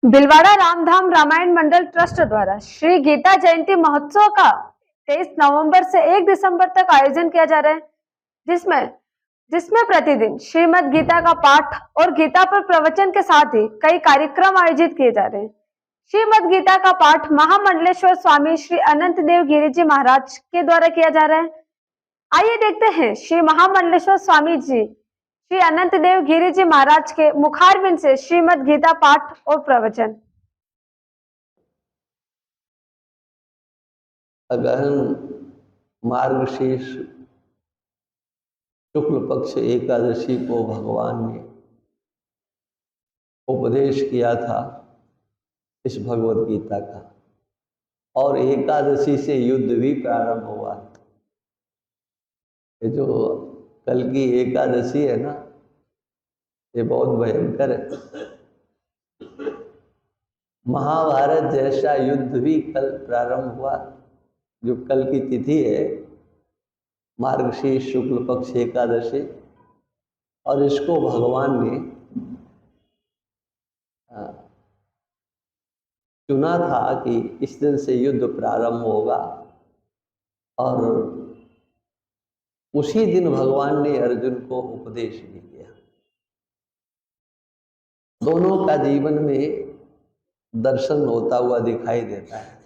भिलवाड़ा रामधाम रामायण मंडल trust द्वारा श्री गीता जयंती महोत्सव का 23 नवंबर से 1 दिसंबर तक आयोजन किया जा रहा है, जिसमें जिसमें प्रतिदिन श्रीमद् गीता का पाठ और गीता पर प्रवचन के साथ ही कई कार्यक्रम आयोजित किए जा रहे हैं। श्रीमद् गीता का पाठ महामंडलेश्वर स्वामी श्री अनंत देव गिरी जी महाराज के द्वारा किया जा रहा है। आइए देखते हैं श्री महामंडलेश्वर स्वामी जी श्री अनंत देव गिरी जी महाराज के मुखारबिंद से श्रीमद् गीता पाठ और प्रवचन। अगहन मार्गशीर्ष शुक्ल पक्ष एकादशी को भगवान ने उपदेश किया था इस भगवद गीता का, और एकादशी से युद्ध भी प्रारंभ हुआ। ये जो कल की एकादशी है ना, ये बहुत भयंकर है। महाभारत जैसा युद्ध भी कल प्रारंभ हुआ। जो कल की तिथि है मार्गशीर्ष शुक्ल पक्ष एकादशी, और इसको भगवान ने चुना था कि इस दिन से युद्ध प्रारंभ होगा, और उसी दिन भगवान ने अर्जुन को उपदेश भी किया। दोनों का जीवन में दर्शन होता हुआ दिखाई देता है।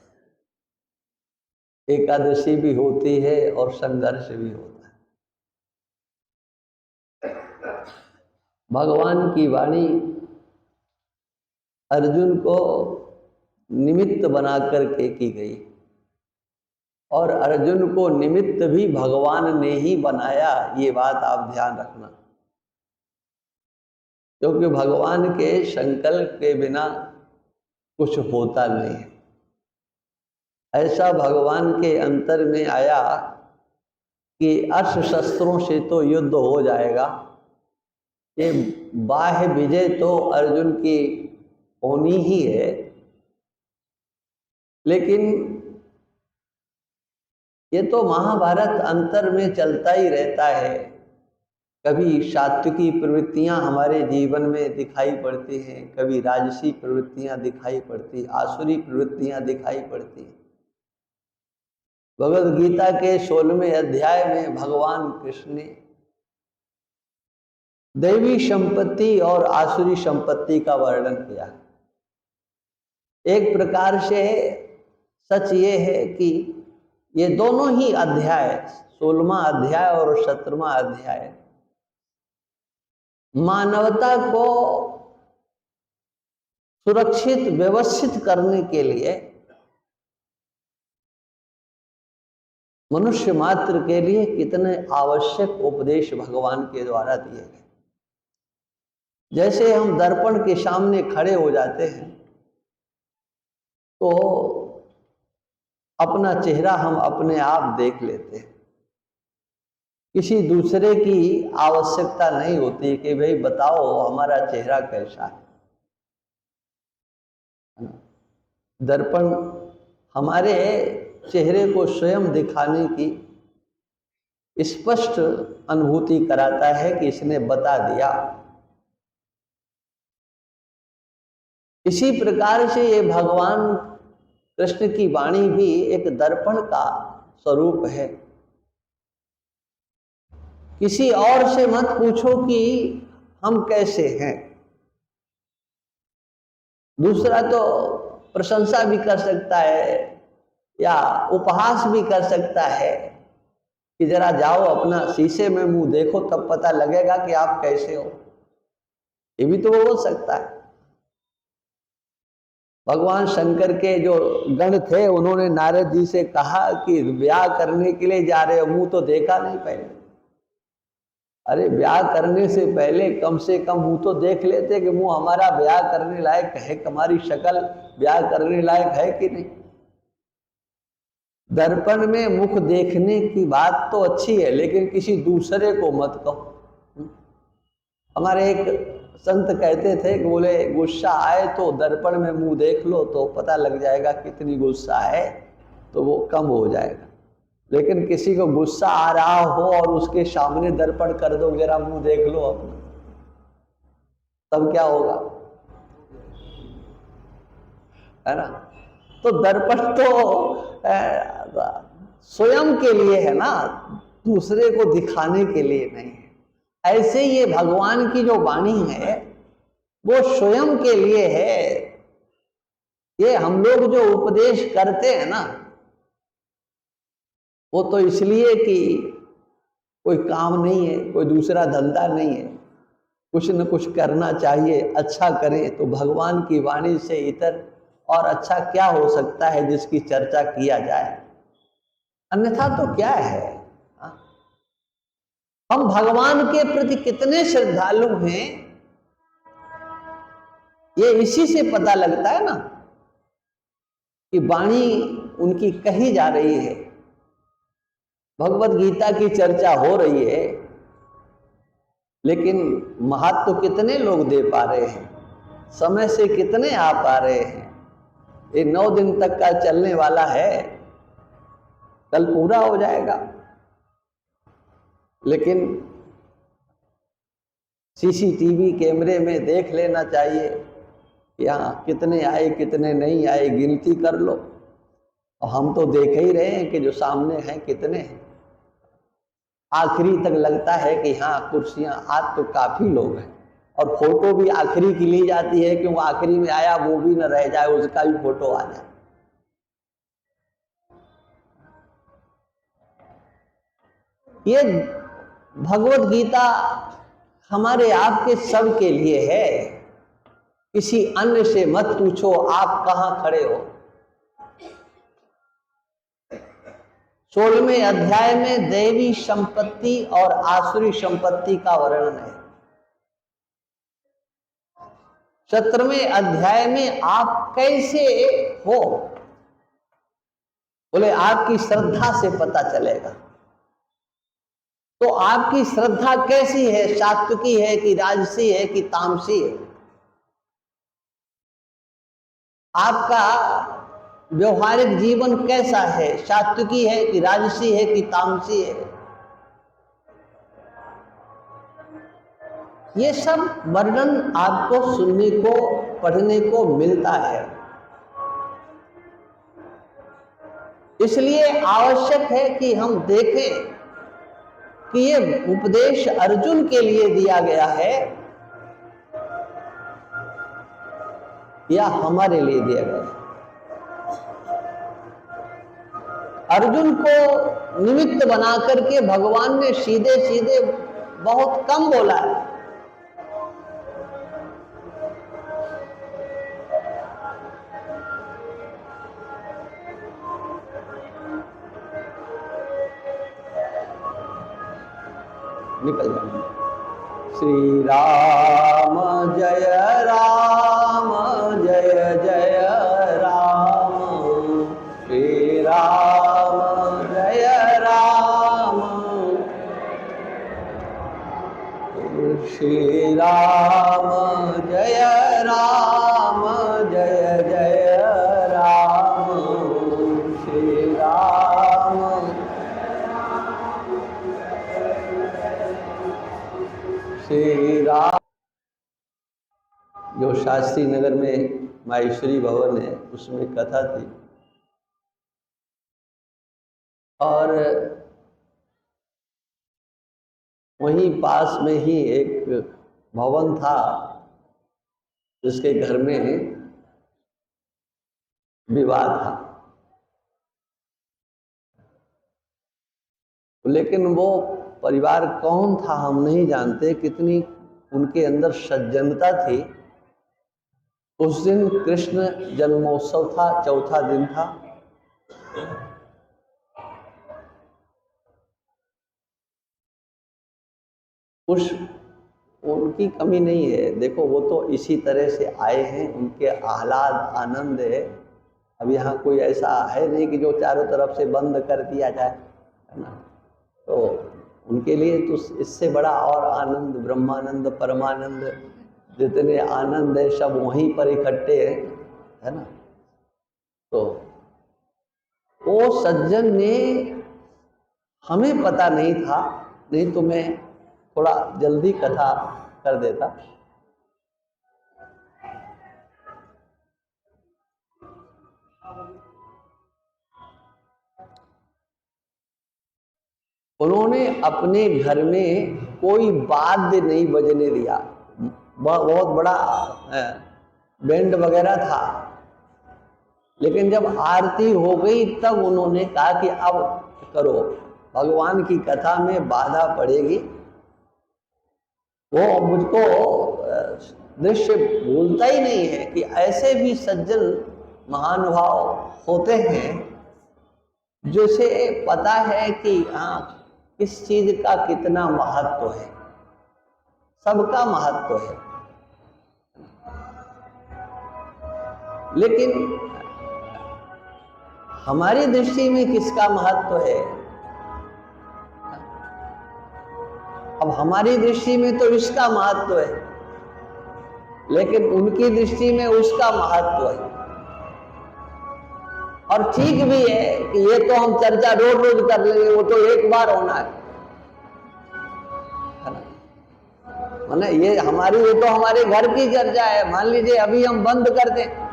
एकादशी भी होती है और संघर्ष भी होता है। भगवान की वाणी अर्जुन को निमित्त बना करके की गई, और अर्जुन को निमित्त भी भगवान ने ही बनाया। ये बात आप ध्यान रखना, क्योंकि भगवान के संकल्प के बिना कुछ होता नहीं है। ऐसा भगवान के अंतर में आया कि अस्त्र शस्त्रों से तो युद्ध हो जाएगा, ये बाह्य विजय तो अर्जुन की होनी ही है, लेकिन ये तो महाभारत अंतर में चलता ही रहता है। कभी सात्विकी प्रवृत्तियां हमारे जीवन में दिखाई पड़ती हैं, कभी राजसी प्रवृत्तियां दिखाई पड़ती, आसुरी प्रवृत्तियां दिखाई पड़ती। भगवद गीता के 16वें अध्याय में भगवान कृष्ण ने दैवी संपत्ति और आसुरी संपत्ति का वर्णन किया। एक प्रकार से सच ये है कि ये दोनों ही अध्याय, 16वां अध्याय और 17वां अध्याय, मानवता को सुरक्षित व्यवस्थित करने के लिए, मनुष्य मात्र के लिए कितने आवश्यक उपदेश भगवान के द्वारा दिए गए। जैसे हम दर्पण के सामने खड़े हो जाते हैं तो अपना चेहरा हम अपने आप देख लेते हैं। किसी दूसरे की आवश्यकता नहीं होती कि भाई बताओ हमारा चेहरा कैसा है। दर्पण हमारे चेहरे को स्वयं दिखाने की स्पष्ट अनुभूति कराता है कि इसने बता दिया। इसी प्रकार से ये भगवान कृष्ण की वाणी भी एक दर्पण का स्वरूप है। किसी और से मत पूछो कि हम कैसे हैं। दूसरा तो प्रशंसा भी कर सकता है या उपहास भी कर सकता है कि जरा जाओ अपना शीशे में मुंह देखो, तब पता लगेगा कि आप कैसे हो। ये भी तो वो बोल सकता है। भगवान शंकर के जो गण थे, उन्होंने नारद जी से कहा कि ब्याह करने के लिए जा रहे हो, मुंह तो देखा नहीं पहले। अरे ब्याह करने से पहले कम से कम मुंह तो देख लेते कि मुंह हमारा ब्याह करने लायक है, हमारी शक्ल ब्याह करने लायक है कि नहीं। दर्पण में मुख देखने की बात तो अच्छी है, लेकिन किसी दूसरे को मत कहो। हमारे एक संत कहते थे कि बोले गुस्सा आए तो दर्पण में मुंह देख लो तो पता लग जाएगा कितनी गुस्सा है, तो वो कम हो जाएगा। लेकिन किसी को गुस्सा आ रहा हो और उसके सामने दर्पण कर दो, जरा मुंह देख लो अपना, तब क्या होगा? है ना। तो दर्पण तो स्वयं के लिए है ना, दूसरे को दिखाने के लिए नहीं है। ऐसे ये भगवान की जो वाणी है वो स्वयं के लिए है। ये हम लोग जो उपदेश करते हैं ना, वो तो इसलिए कि कोई काम नहीं है, कोई दूसरा धंधा नहीं है, कुछ न कुछ करना चाहिए, अच्छा करें। तो भगवान की वाणी से इतर और अच्छा क्या हो सकता है जिसकी चर्चा किया जाए, अन्यथा तो क्या है। हम भगवान के प्रति कितने श्रद्धालु हैं, ये इसी से पता लगता है ना कि वाणी उनकी कही जा रही है, भगवत गीता की चर्चा हो रही है, लेकिन महत्व कितने लोग दे पा रहे हैं, समय से कितने आ पा रहे हैं। ये 9 दिन तक का चलने वाला है, कल पूरा हो जाएगा, लेकिन सीसीटीवी कैमरे में देख लेना चाहिए कि हाँ कितने आए कितने नहीं आए, गिनती कर लो। और हम तो देख ही रहे हैं कि जो सामने हैं कितने हैं। आखिरी तक लगता है कि हाँ कुर्सियां आज तो काफी लोग हैं, और फोटो भी आखिरी की ली जाती है कि वो आखिरी में आया वो भी न रह जाए, उसका भी फोटो आ जाए। ये भगवत गीता हमारे आपके सब के लिए है। किसी अन्य से मत पूछो आप कहां खड़े हो। 16वें अध्याय में दैवी संपत्ति और आसुरी संपत्ति का वर्णन है। 17वें अध्याय में आप कैसे हो, बोले आपकी श्रद्धा से पता चलेगा। तो आपकी श्रद्धा कैसी है, सात्विकी है कि राजसी है कि तामसी है। आपका व्यवहारिक जीवन कैसा है, सात्विकी है कि राजसी है कि तामसी है। ये सब वर्णन आपको सुनने को पढ़ने को मिलता है। इसलिए आवश्यक है कि हम देखें कि ये उपदेश अर्जुन के लिए दिया गया है या हमारे लिए दिया गया है। अर्जुन को निमित्त बना करके भगवान ने सीधे सीधे बहुत कम बोला है। निकल जाए। श्री राम जय राम जय जय राम, श्री राम जय राम, श्री राम जय राम जय जय राम, श्री राम श्री राम। जो शास्त्री नगर में माहेश्वरी भवन है उसमें कथा थी, और वहीं पास में ही एक भवन था जिसके घर में विवाह था। लेकिन वो परिवार कौन था हम नहीं जानते, कितनी उनके अंदर सज्जनता थी। उस दिन कृष्ण जन्मोत्सव था, चौथा दिन था। उस उनकी कमी नहीं है, देखो वो तो इसी तरह से आए हैं, उनके आह्लाद आनंद है। अब यहाँ कोई ऐसा है नहीं कि जो चारों तरफ से बंद कर दिया जाए, है ना। तो उनके लिए तो इससे बड़ा और आनंद, ब्रह्मानंद परमानंद, जितने आनंद है सब वहीं पर इकट्ठे हैं, है ना। तो वो सज्जन ने, हमें पता नहीं था, नहीं तो मैं थोड़ा जल्दी कथा कर देता। उन्होंने अपने घर में कोई वाद्य नहीं बजने दिया। बहुत बड़ा बैंड वगैरह था, लेकिन जब आरती हो गई तब उन्होंने कहा कि अब करो, भगवान की कथा में बाधा पड़ेगी। वो मुझको दृश्य भूलता ही नहीं है कि ऐसे भी सज्जन महानुभाव होते हैं जिसे पता है कि हाँ किस चीज का कितना महत्व है, सबका महत्व है। लेकिन हमारी दृष्टि में किसका महत्व है? अब हमारी दृष्टि में तो इसका महत्व है, लेकिन उनकी दृष्टि में उसका महत्व है। और ठीक भी है कि ये तो हम चर्चा रोज रोज कर लेंगे, वो तो एक बार होना है ना। ये तो हमारे घर की चर्चा है। मान लीजिए अभी हम बंद कर दें,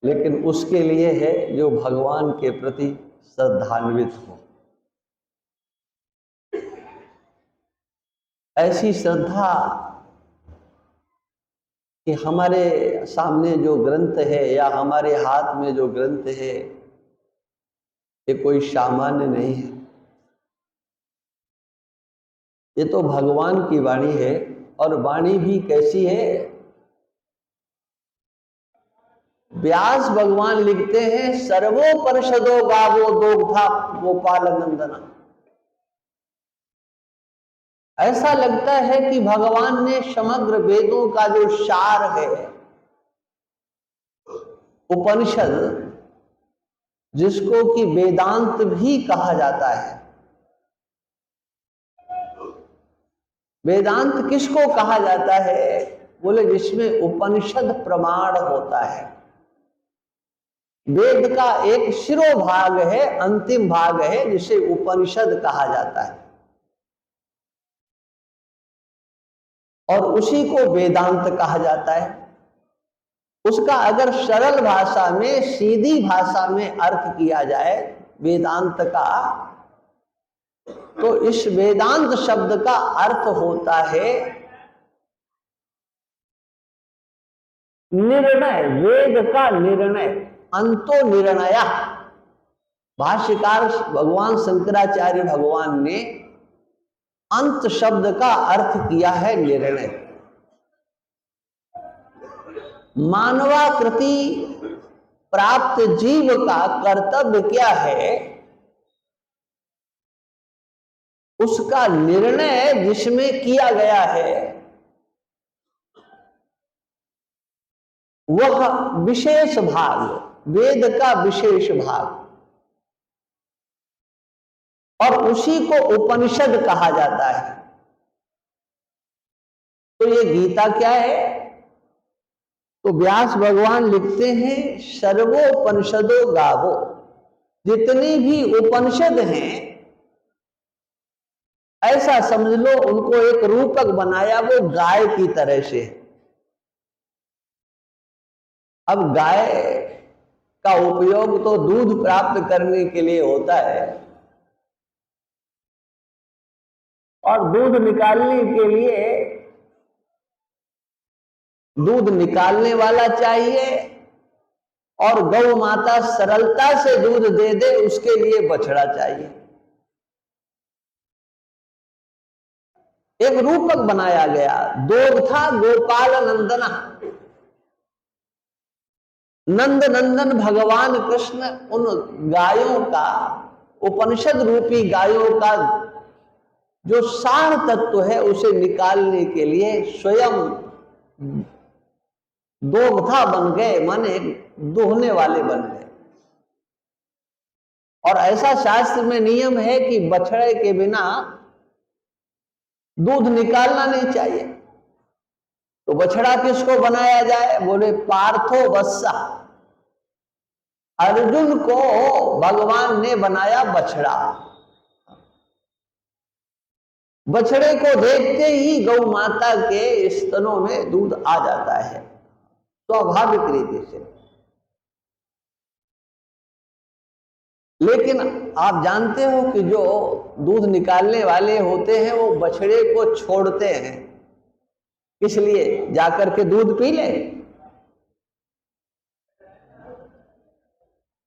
लेकिन उसके लिए है जो भगवान के प्रति श्रद्धान्वित हो। ऐसी श्रद्धा कि हमारे सामने जो ग्रंथ है या हमारे हाथ में जो ग्रंथ है ये कोई सामान्य नहीं है, ये तो भगवान की वाणी है। और वाणी भी कैसी है? व्यास भगवान लिखते हैं, सर्वोपनिषदो गावो दोग्धा गोपाल नंदना। ऐसा लगता है कि भगवान ने समग्र वेदों का जो सार है, उपनिषद जिसको कि वेदांत भी कहा जाता है। वेदांत किसको कहा जाता है? बोले जिसमें उपनिषद प्रमाण होता है। वेद का एक शिरोभाग है, अंतिम भाग है, जिसे उपनिषद कहा जाता है, और उसी को वेदांत कहा जाता है। उसका अगर सरल भाषा में, सीधी भाषा में अर्थ किया जाए वेदांत का, तो इस वेदांत शब्द का अर्थ होता है निर्णय, वेद का निर्णय, अंतो निर्णय। भाष्यकार भगवान शंकराचार्य भगवान ने अंत शब्द का अर्थ किया है निर्णय। मानवाकृति प्राप्त जीव का कर्तव्य क्या है? उसका निर्णय जिसमें किया गया है वह विशेष भाग, वेद का विशेष भाग, और उसी को उपनिषद कहा जाता है। तो ये गीता क्या है? तो व्यास भगवान लिखते हैं, सर्वोपनिषदो गावो। जितनी भी उपनिषद हैं, ऐसा समझ लो उनको एक रूपक बनाया वो गाय की तरह से। अब गाय का उपयोग तो दूध प्राप्त करने के लिए होता है, और दूध निकालने के लिए दूध निकालने वाला चाहिए, और गौ माता सरलता से दूध दे दे उसके लिए बछड़ा चाहिए। एक रूपक बनाया गया, दोग्धा गोपाल नंदना। नंद नंदन भगवान कृष्ण उन गायों का, उपनिषद रूपी गायों का जो सार तत्व है उसे निकालने के लिए स्वयं दोग्धा बन गए, माने दोहने वाले बन गए। और ऐसा शास्त्र में नियम है कि बछड़े के बिना दूध निकालना नहीं चाहिए। तो बछड़ा किसको बनाया जाए? बोले पार्थो वत्सा। अर्जुन को भगवान ने बनाया बछड़ा। बछड़े को देखते ही गौ माता के स्तनों में दूध आ जाता है स्वाभाविक रीति से। लेकिन आप जानते हो कि जो दूध निकालने वाले होते हैं वो बछड़े को छोड़ते हैं, किस लिए? जाकर के दूध पी ले।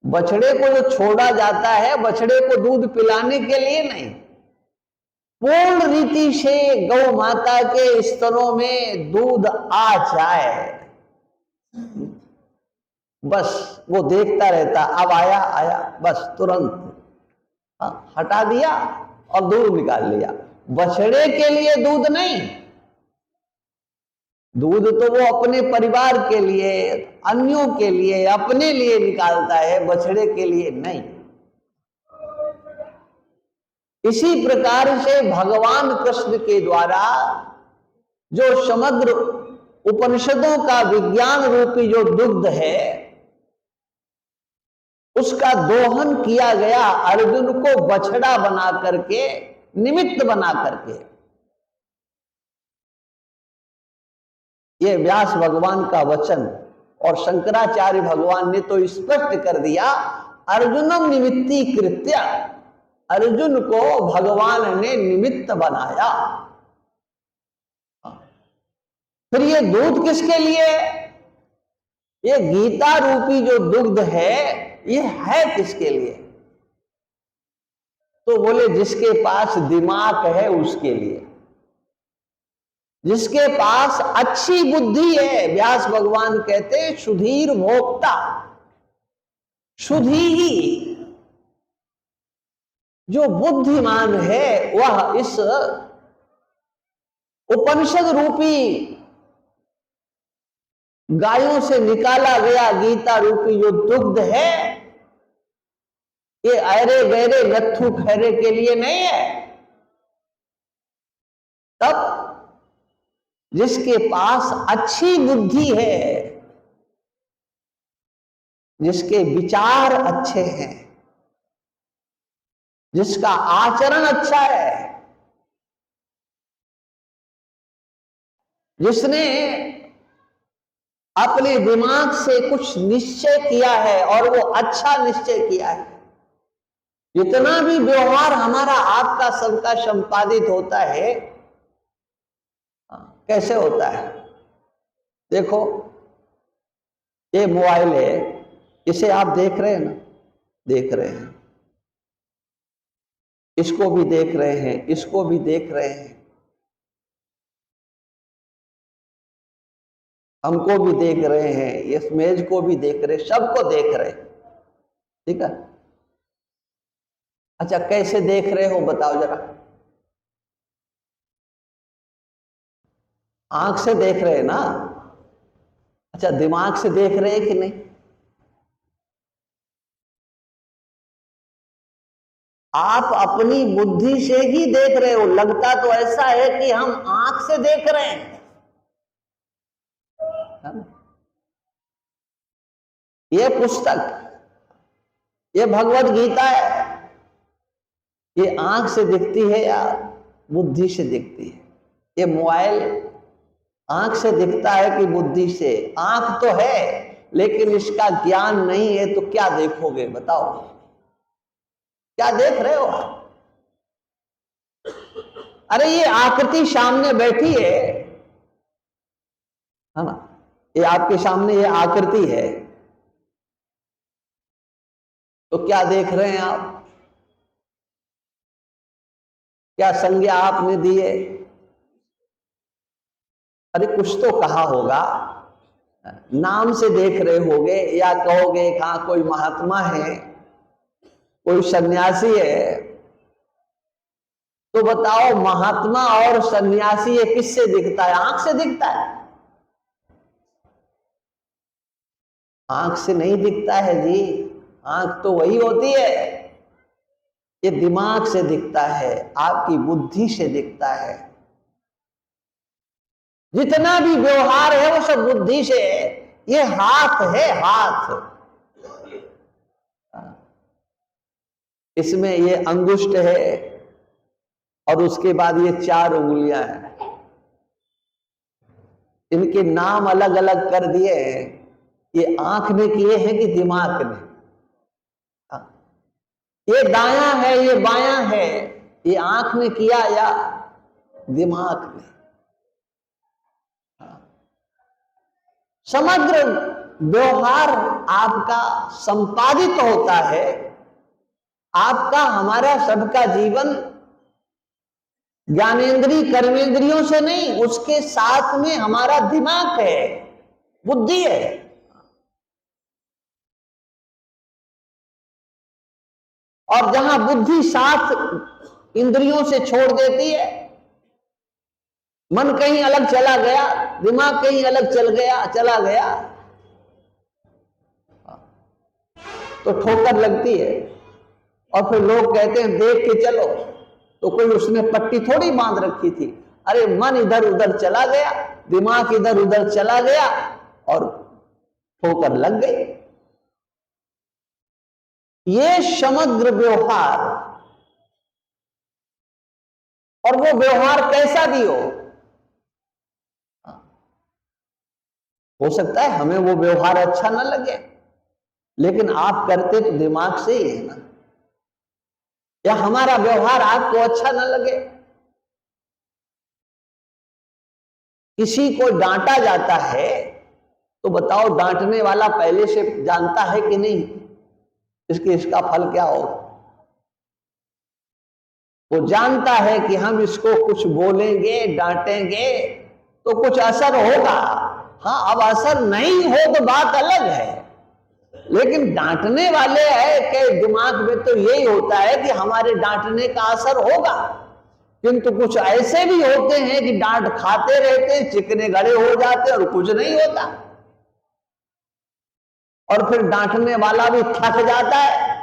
बछड़े को जो छोड़ा जाता है बछड़े को दूध पिलाने के लिए नहीं, पूर्ण रीति से गौ माता के स्तनों में दूध आ जाए, बस वो देखता रहता, अब आया आया, बस तुरंत हटा दिया और दूध निकाल लिया। बछड़े के लिए दूध नहीं, दूध तो वो अपने परिवार के लिए, अन्यों के लिए, अपने लिए निकालता है, बछड़े के लिए नहीं। इसी प्रकार से भगवान कृष्ण के द्वारा जो समग्र उपनिषदों का विज्ञान रूपी जो दुग्ध है उसका दोहन किया गया अर्जुन को बछड़ा बना करके, निमित्त बना करके। ये व्यास भगवान का वचन और शंकराचार्य भगवान ने तो स्पष्ट कर दिया, अर्जुनम निमित्ती कृत्य, अर्जुन को भगवान ने निमित्त बनाया। फिर ये दूध किसके लिए? ये गीता रूपी जो दुग्ध है ये है किसके लिए? तो बोले जिसके पास दिमाग है उसके लिए, जिसके पास अच्छी बुद्धि है। व्यास भगवान कहते हैं सुधीर भोक्ता, सुधी ही जो बुद्धिमान है वह इस उपनिषद रूपी गायों से निकाला गया गीता रूपी जो दुग्ध है ये अरे गहरे नत्थु खैरे के लिए नहीं है। तब जिसके पास अच्छी बुद्धि है, जिसके विचार अच्छे हैं, जिसका आचरण अच्छा है, जिसने अपने दिमाग से कुछ निश्चय किया है और वो अच्छा निश्चय किया है। जितना भी व्यवहार हमारा आपका सबका संपादित होता है, कैसे होता है? देखो ये मोबाइल है, इसे आप देख रहे हैं ना, देख रहे हैं, इसको भी देख रहे हैं, इसको भी देख रहे हैं, हमको भी देख रहे हैं, इस मेज को भी देख रहे, सबको देख रहे, ठीक है। अच्छा कैसे देख रहे हो बताओ जरा? आंख से देख रहे हैं ना? अच्छा दिमाग से देख रहे हैं कि नहीं? आप अपनी बुद्धि से ही देख रहे हो। लगता तो ऐसा है कि हम आंख से देख रहे हैं, ये पुस्तक, ये भगवत गीता है, ये आंख से दिखती है या बुद्धि से दिखती है? ये मोबाइल आंख से दिखता है कि बुद्धि से? आंख तो है लेकिन इसका ज्ञान नहीं है तो क्या देखोगे बताओ? क्या देख रहे हो? अरे ये आकृति सामने बैठी है ना, ये आपके सामने ये आकृति है, तो क्या देख रहे हैं आप? क्या संज्ञा आपने दी है? अरे कुछ तो कहा होगा, नाम से देख रहे होगे, या कहोगे हाँ कोई महात्मा है, कोई सन्यासी है। तो बताओ महात्मा और सन्यासी ये किससे दिखता है? आंख से दिखता है? आंख से नहीं दिखता है जी। आंख तो वही होती है, ये दिमाग से दिखता है, आपकी बुद्धि से दिखता है। जितना भी व्यवहार है वो सब बुद्धि से है। ये हाथ है, हाथ, इसमें ये अंगुष्ठ है और उसके बाद ये 4 उंगलियां हैं। इनके नाम अलग अलग कर दिए हैं। ये आंख ने किए हैं कि दिमाग ने? ये दायां है, ये बायां है, ये आंख ने किया या दिमाग ने? समग्र व्यवहार आपका संपादित होता है। आपका, हमारा सबका जीवन ज्ञानेंद्रिय कर्मेंद्रियों से नहीं, उसके साथ में हमारा दिमाग है, बुद्धि है। और जहां बुद्धि साथ इंद्रियों से छोड़ देती है, मन कहीं अलग चला गया, दिमाग कहीं अलग चला गया, तो ठोकर लगती है। और फिर लोग कहते हैं देख के चलो, तो कोई उसने पट्टी थोड़ी बांध रखी थी। अरे मन इधर उधर चला गया, दिमाग इधर उधर चला गया और ठोकर लग गई। ये समग्र व्यवहार, और वो व्यवहार कैसा भी हो सकता है हमें वो व्यवहार अच्छा ना लगे, लेकिन आप करते तो दिमाग से ही है ना। या हमारा व्यवहार आपको अच्छा ना लगे, किसी को डांटा जाता है तो बताओ डांटने वाला पहले से जानता है कि नहीं इसका फल क्या होगा? वो जानता है कि हम इसको कुछ बोलेंगे, डांटेंगे तो कुछ असर होगा। हाँ, अब असर नहीं हो तो बात अलग है, लेकिन डांटने वाले है के दिमाग में तो यही होता है कि हमारे डांटने का असर होगा। किंतु कुछ ऐसे भी होते हैं कि डांट खाते रहते, चिकने गड़े हो जाते और कुछ नहीं होता, और फिर डांटने वाला भी थक जाता है।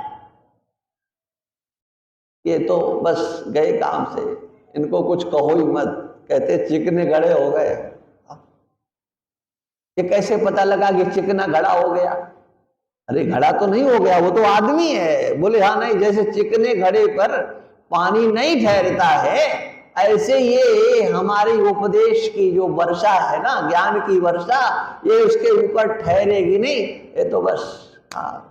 ये तो बस गए काम से, इनको कुछ कहो ही मत, कहते चिकने गड़े हो गए। ये कैसे पता लगा कि चिकना गड़ा हो गया? अरे घड़ा तो नहीं हो गया, वो तो आदमी है। बोले हाँ नहीं, जैसे चिकने घड़े पर पानी नहीं ठहरता है, ऐसे ये हमारी उपदेश की जो वर्षा है ना, ज्ञान की वर्षा, ये उसके ऊपर ठहरेगी नहीं। ये तो बस हाँ,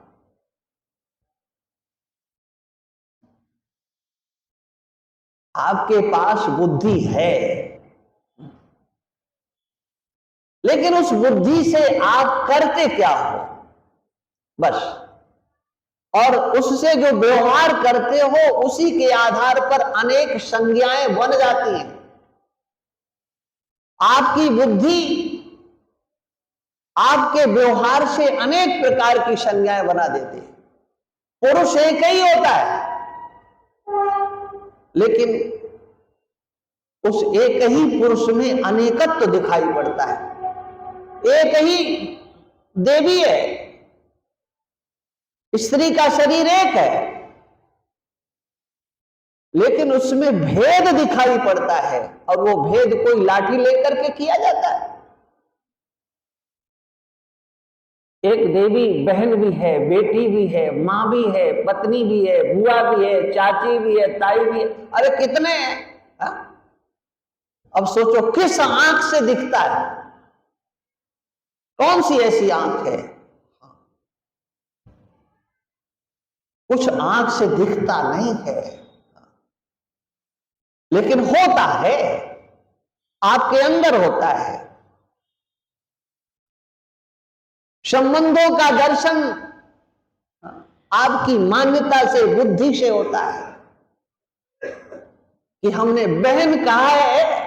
आपके पास बुद्धि है, लेकिन उस बुद्धि से आप करते क्या हो बस, और उससे जो व्यवहार करते हो उसी के आधार पर अनेक संज्ञाएं बन जाती हैं। आपकी बुद्धि आपके व्यवहार से अनेक प्रकार की संज्ञाएं बना देती है। पुरुष एक ही होता है, लेकिन उस एक ही पुरुष में अनेकत्व दिखाई पड़ता है। एक ही देवी है, स्त्री का शरीर एक है, लेकिन उसमें भेद दिखाई पड़ता है, और वो भेद कोई लाठी लेकर के किया जाता है। एक देवी बहन भी है, बेटी भी है, मां भी है, पत्नी भी है, बुआ भी है, चाची भी है, ताई भी है। अरे कितने हैं? अब सोचो किस आंख से दिखता है, कौन सी ऐसी आंख है? कुछ आंख से दिखता नहीं है, लेकिन होता है, आपके अंदर होता है। संबंधों का दर्शन आपकी मान्यता से, बुद्धि से होता है कि हमने बहन कहा है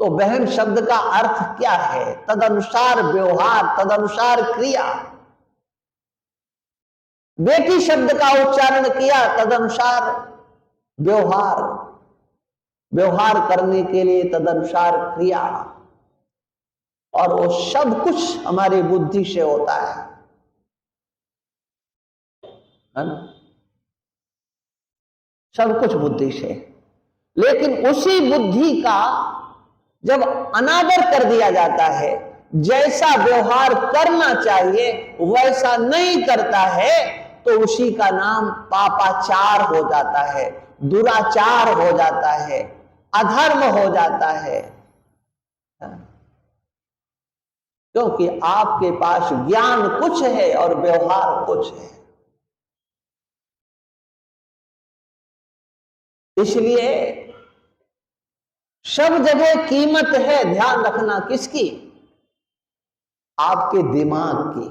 तो बहन शब्द का अर्थ क्या है, तदनुसार व्यवहार, तदनुसार क्रिया। बेटी शब्द का उच्चारण किया, तदनुसार व्यवहार, व्यवहार करने के लिए तदनुसार क्रिया, और वो सब कुछ हमारी बुद्धि से होता है ना? सब कुछ बुद्धि से। लेकिन उसी बुद्धि का जब अनादर कर दिया जाता है, जैसा व्यवहार करना चाहिए वैसा नहीं करता है, तो उसी का नाम पापाचार हो जाता है, दुराचार हो जाता है, अधर्म हो जाता है। क्योंकि आपके पास ज्ञान कुछ है और व्यवहार कुछ है। इसलिए सब जगह कीमत है, ध्यान रखना किसकी? आपके दिमाग की।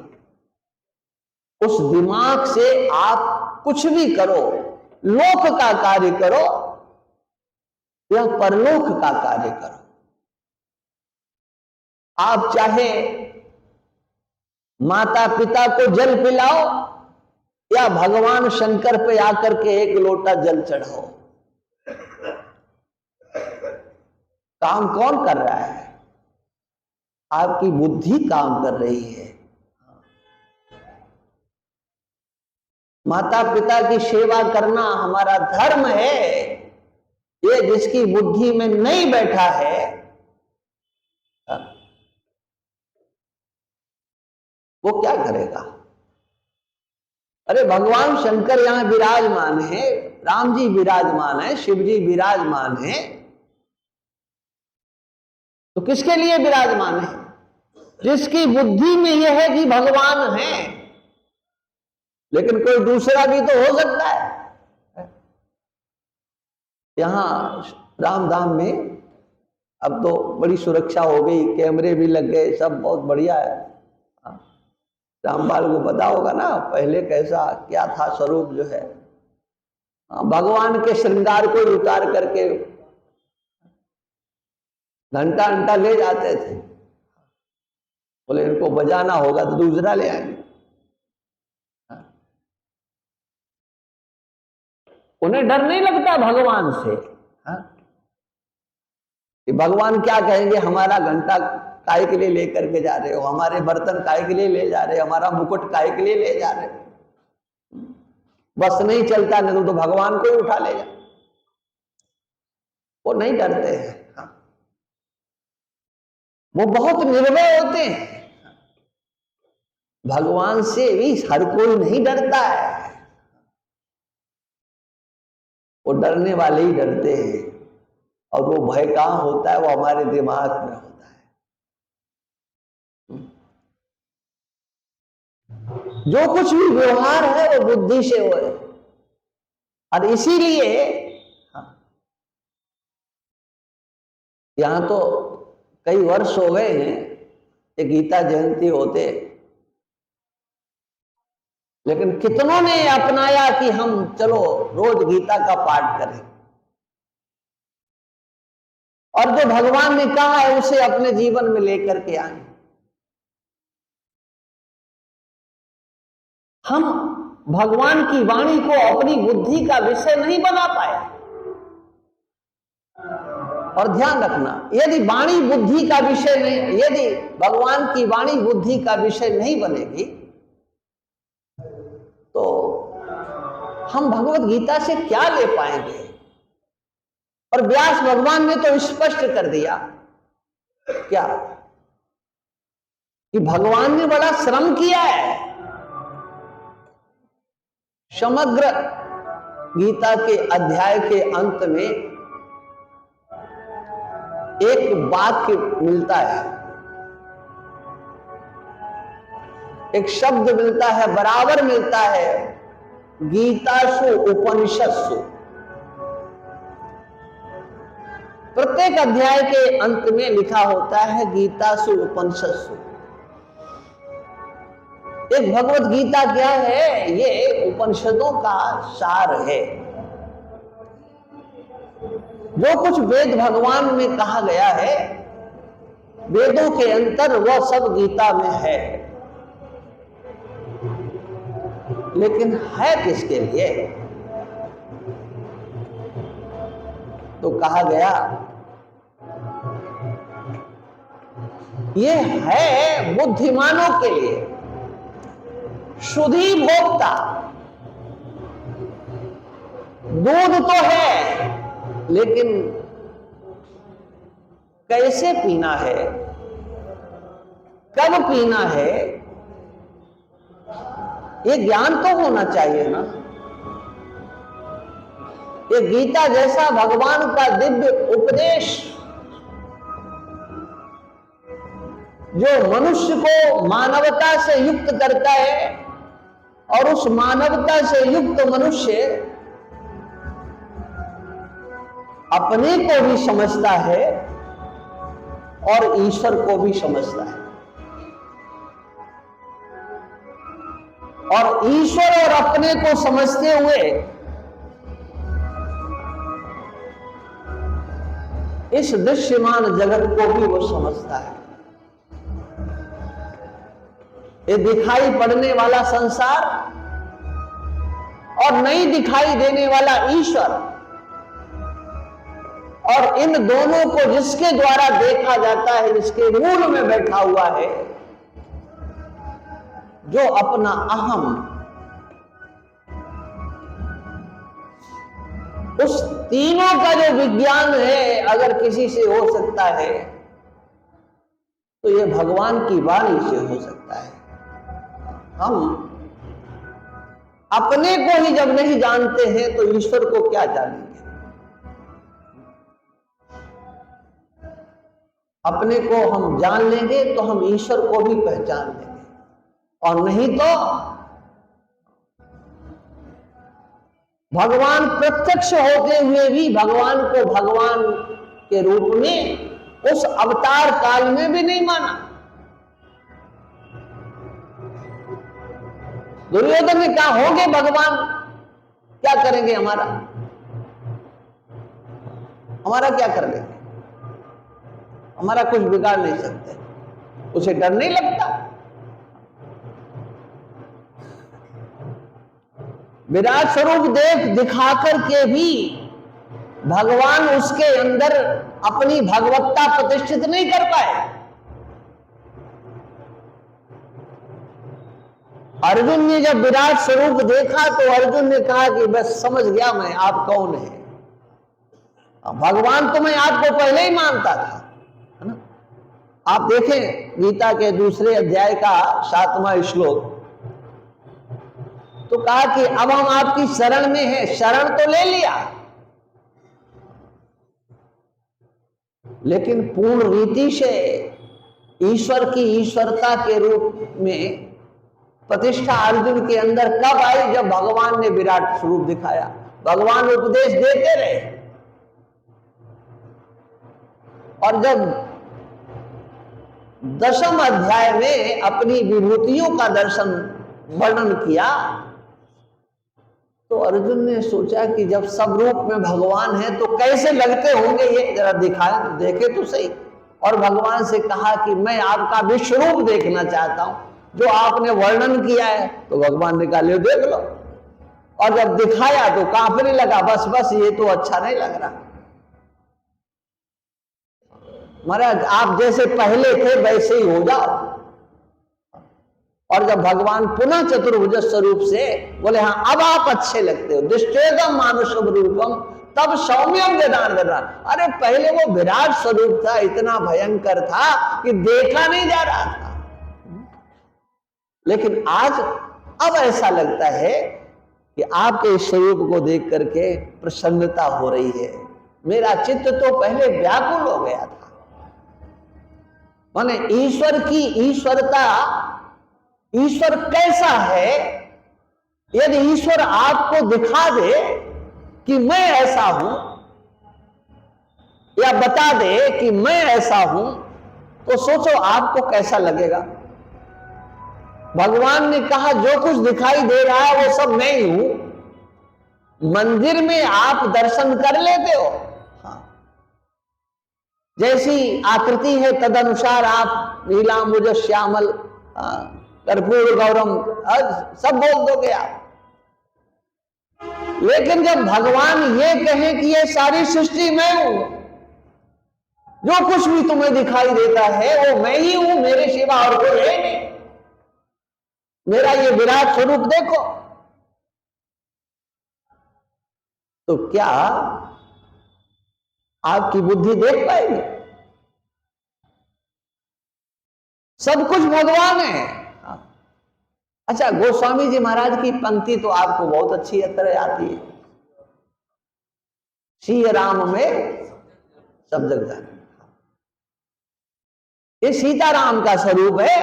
उस दिमाग से आप कुछ भी करो, लोक का कार्य करो या परलोक का कार्य करो। आप चाहे माता पिता को जल पिलाओ या भगवान शंकर पे आकर के एक लोटा जल चढ़ाओ, काम कौन कर रहा है? आपकी बुद्धि काम कर रही है। माता पिता की सेवा करना हमारा धर्म है। ये जिसकी बुद्धि में नहीं बैठा है, वो क्या करेगा? अरे भगवान शंकर यहां विराजमान है, राम जी विराजमान है, शिव जी विराजमान है, तो किसके लिए विराजमान है? जिसकी बुद्धि में यह है कि भगवान है। लेकिन कोई दूसरा भी तो हो सकता है। यहां रामधाम में अब तो बड़ी सुरक्षा हो गई, कैमरे भी लग गए, सब बहुत बढ़िया है। रामपाल को पता होगा ना पहले कैसा क्या था स्वरूप जो है। भगवान के श्रृंगार को उतार करके घंटा घंटा ले जाते थे। बोले इनको बजाना होगा तो दूसरा ले आएंगे। उन्हें डर नहीं लगता भगवान से कि भगवान क्या कहेंगे, हमारा घंटा काय के लिए लेकर के जा रहे हो, हमारे बर्तन काय के लिए ले जा रहे हो, हमारा मुकुट काय के लिए ले जा रहे हो। बस नहीं चलता नहीं तो भगवान को ही उठा ले जा। वो नहीं डरते हैं, वो बहुत निर्भय होते हैं। भगवान से भी हर कोई नहीं डरता है, वो डरने वाले ही डरते हैं। और वो भय कहां होता है? वो हमारे दिमाग में होता है। जो कुछ भी व्यवहार है वो बुद्धि से हो है। और इसीलिए यहां तो कई वर्ष हो गए हैं ये गीता जयंती होते, लेकिन कितनों ने अपनाया कि हम चलो रोज गीता का पाठ करें, और जो भगवान ने कहा है उसे अपने जीवन में लेकर के आए। हम भगवान की वाणी को अपनी बुद्धि का विषय नहीं बना पाए। और ध्यान रखना, यदि वाणी बुद्धि का विषय नहीं, यदि भगवान की वाणी बुद्धि का विषय नहीं बनेगी तो हम भगवत गीता से क्या ले पाएंगे? और व्यास भगवान ने तो स्पष्ट कर दिया क्या कि भगवान ने बड़ा श्रम किया है। समग्र गीता के अध्याय के अंत में एक वाक्य मिलता है, एक शब्द मिलता है, बराबर मिलता है, गीतासु उपनिषत्सु। प्रत्येक अध्याय के अंत में लिखा होता है गीतासु उपनिषत्सु। एक भगवत गीता क्या है? ये उपनिषदों का सार है। जो कुछ वेद भगवान में कहा गया है, वेदों के अंतर वह सब गीता में है। लेकिन है किसके लिए? तो कहा गया ये है बुद्धिमानों के लिए, शुद्धि भोक्ता। दूध तो है, लेकिन कैसे पीना है, कब पीना है, ये ज्ञान तो होना चाहिए ना। ये गीता जैसा भगवान का दिव्य उपदेश जो मनुष्य को मानवता से युक्त करता है, और उस मानवता से युक्त मनुष्य अपने को भी समझता है और ईश्वर को भी समझता है, और ईश्वर और अपने को समझते हुए इस दृश्यमान जगत को भी वो समझता है। ये दिखाई पड़ने वाला संसार और नहीं दिखाई देने वाला ईश्वर, और इन दोनों को जिसके द्वारा देखा जाता है, जिसके मूल में बैठा हुआ है, जो अपना अहम, उस तीनों का जो विज्ञान है अगर किसी से हो सकता है तो ये भगवान की वाणी से हो सकता है। हम अपने को ही जब नहीं जानते हैं तो ईश्वर को क्या जानेंगे। अपने को हम जान लेंगे तो हम ईश्वर को भी पहचान लेंगे, और नहीं तो भगवान प्रत्यक्ष होते हुए भी भगवान को भगवान के रूप में उस अवतार काल में भी नहीं माना। दुर्योधन ने कहा होंगे भगवान, क्या करेंगे हमारा क्या कर लेंगे, हमारा कुछ बिगाड़ नहीं सकते, उसे डर नहीं लगता। विराट स्वरूप दिखाकर के भी भगवान उसके अंदर अपनी भगवत्ता प्रतिष्ठित नहीं कर पाए। अर्जुन ने जब विराट स्वरूप देखा तो अर्जुन ने कहा कि बस समझ गया मैं आप कौन है। भगवान तो मैं आपको पहले ही मानता था, है ना। आप देखें गीता के दूसरे अध्याय का 7वां श्लोक, तो कहा कि अब हम आपकी शरण में हैं। शरण तो ले लिया, लेकिन पूर्ण रीति से ईश्वर की ईश्वरता के रूप में प्रतिष्ठा अर्जुन के अंदर कब आई? जब भगवान ने विराट स्वरूप दिखाया। भगवान उपदेश देते रहे, और जब 10वें अध्याय में अपनी विभूतियों का दर्शन वर्णन किया तो अर्जुन ने सोचा कि जब सब रूप में भगवान है तो कैसे लगते होंगे ये, जरा देखे तो सही। और भगवान से कहा कि मैं आपका विश्व रूप देखना चाहता हूं, जो आपने वर्णन किया है। तो भगवान ने कहा ले देख लो, और जब दिखाया तो कांपने लगा, बस ये तो अच्छा नहीं लग रहा। महाराज आप जैसे पहले थे वैसे ही हो जाओ। और जब भगवान पुनः चतुर्भुज स्वरूप से बोले हाँ अब आप अच्छे लगते हो, दृष्टेदम मानुषम रूपम तब सौम्यम वेदान करना। अरे पहले वो विराट स्वरूप था, इतना भयंकर था कि देखा नहीं जा रहा था, लेकिन आज अब ऐसा लगता है कि आपके स्वरूप को देख करके प्रसन्नता हो रही है। मेरा चित्त तो पहले व्याकुल हो गया था। माने ईश्वर की ईश्वरता, ईश्वर कैसा है, यदि ईश्वर आपको दिखा दे कि मैं ऐसा हूं, या बता दे कि मैं ऐसा हूं, तो सोचो आपको कैसा लगेगा। भगवान ने कहा जो कुछ दिखाई दे रहा है वो सब मैं ही हूं। मंदिर में आप दर्शन कर लेते हो, जैसी आकृति है तदनुसार आप नीलांबुज श्यामल कर्पूर गौरम सब बोल दोगे आप। लेकिन जब भगवान ये कहे कि ये सारी सृष्टि मैं हूं, जो कुछ भी तुम्हें दिखाई देता है वो मैं ही हूं, मेरे सिवा और कोई है नहीं, मेरा ये विराट स्वरूप देखो, तो क्या आपकी बुद्धि देख पाएगी? सब कुछ भगवान है। अच्छा, गोस्वामी जी महाराज की पंक्ति तो आपको बहुत अच्छी तरह आती है, श्री राम में सब जग जाने। ये सीताराम का स्वरूप है।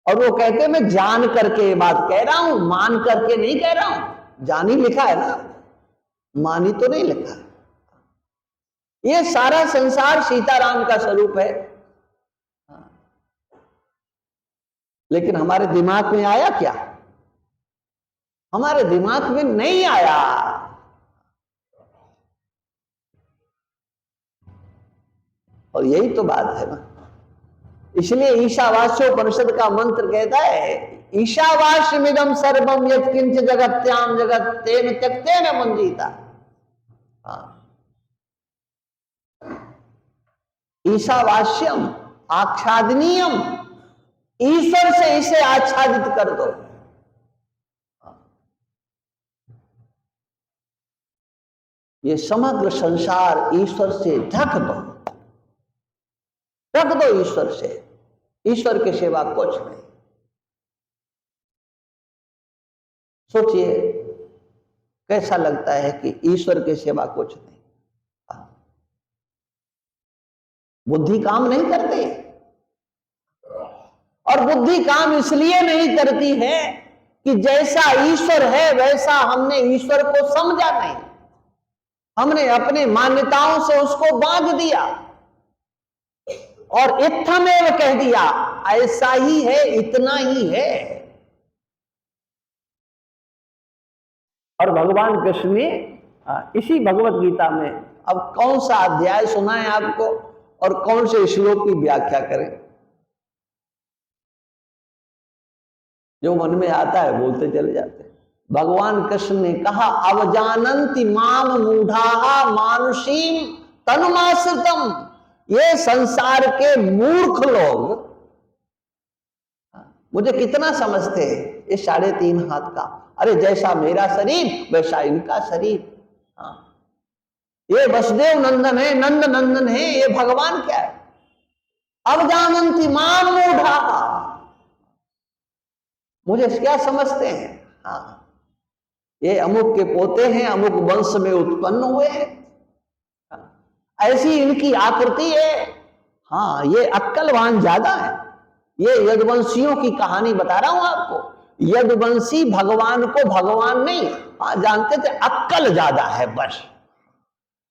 और वो कहते मैं जान करके ये बात कह रहा हूं, मान करके नहीं कह रहा हूं। जानी लिखा है ना, मानी तो नहीं लिखा है। ये सारा संसार सीताराम का स्वरूप है। लेकिन हमारे दिमाग में आया क्या? हमारे दिमाग में नहीं आया। और यही तो बात है ना। इसलिए ईशावास्योपनिषद का मंत्र कहता है, ईशावास्यमिदं सर्वम यत्किंच जगत्याम जगत तेन त्यक्तेन मुंजीता। ईशावास्यम आच्छादनीयम, ईश्वर से इसे आच्छादित कर दो। ये समग्र संसार ईश्वर से ढक दो, ढक दो ईश्वर से। ईश्वर के सिवा कुछ नहीं। सोचिए कैसा लगता है कि ईश्वर के सिवा कुछ नहीं। बुद्धि काम नहीं करती। और बुद्धि काम इसलिए नहीं करती है कि जैसा ईश्वर है वैसा हमने ईश्वर को समझा नहीं। हमने अपनी मान्यताओं से उसको बांध दिया और इत्थमेव कह दिया, ऐसा ही है, इतना ही है। और भगवान कृष्ण ने इसी भगवत गीता में अब कौन सा अध्याय सुनाए आपको और कौन से श्लोक की व्याख्या करें? जो मन में आता है बोलते चले जाते हैं। भगवान कृष्ण ने कहा, अवजानन्ति माम मूढ़ा मानुषीम तनुमाश्रितम। ये संसार के मूर्ख लोग मुझे कितना समझते हैं, ये 3.5 हाथ का, अरे जैसा मेरा शरीर वैसा इनका शरीर। ये वसुदेव नंदन है, नंद नंदन है, ये भगवान क्या है? अवजानन्ति माम मूढ़ा, मुझे क्या समझते हैं? ये अमुक के पोते हैं, अमुक वंश में उत्पन्न हुए हैं, ऐसी इनकी आकृति है। हाँ, ये अक्कलवान ज्यादा है। ये यदुवंशियों की कहानी बता रहा हूं आपको। यदुवंशी भगवान को भगवान नहीं जानते थे, अक्कल ज्यादा है बस।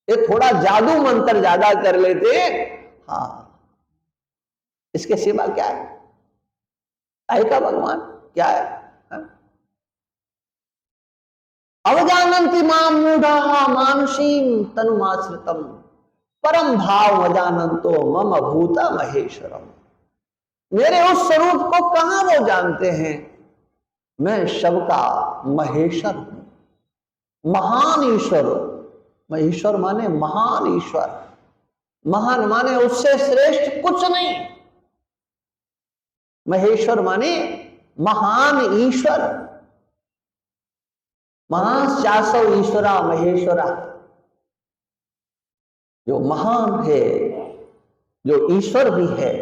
ये थोड़ा जादू मंत्र ज्यादा कर लेते। हाँ, इसके सिवा क्या है? आए का भगवान क्या है? अवजानन्ति माम मूढ़ा मानुषीम तनुमाश्रितम परम भाव अजानन्तो मम भूत महेश्वरम। मेरे उस स्वरूप को कहां वो जानते हैं? मैं सबका महेश्वर हूं, महान ईश्वर। महेश्वर माने महान ईश्वर। महान माने उससे श्रेष्ठ कुछ नहीं। महेश्वर माने महान ईश्वर। महाशासो ईश्वरा महेश्वरा, जो महान है, जो ईश्वर भी है,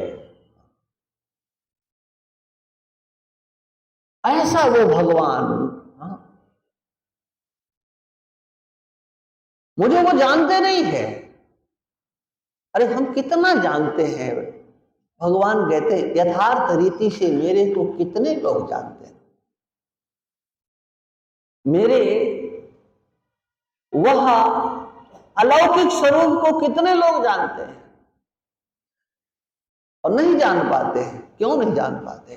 ऐसा वो भगवान। मुझे वो जानते नहीं है। अरे हम कितना जानते हैं? भगवान कहते हैं, यथार्थ रीति से मेरे को कितने लोग जानते हैं? मेरे वह अलौकिक स्वरूप को कितने लोग जानते हैं? और नहीं जान पाते हैं। क्यों नहीं जान पाते?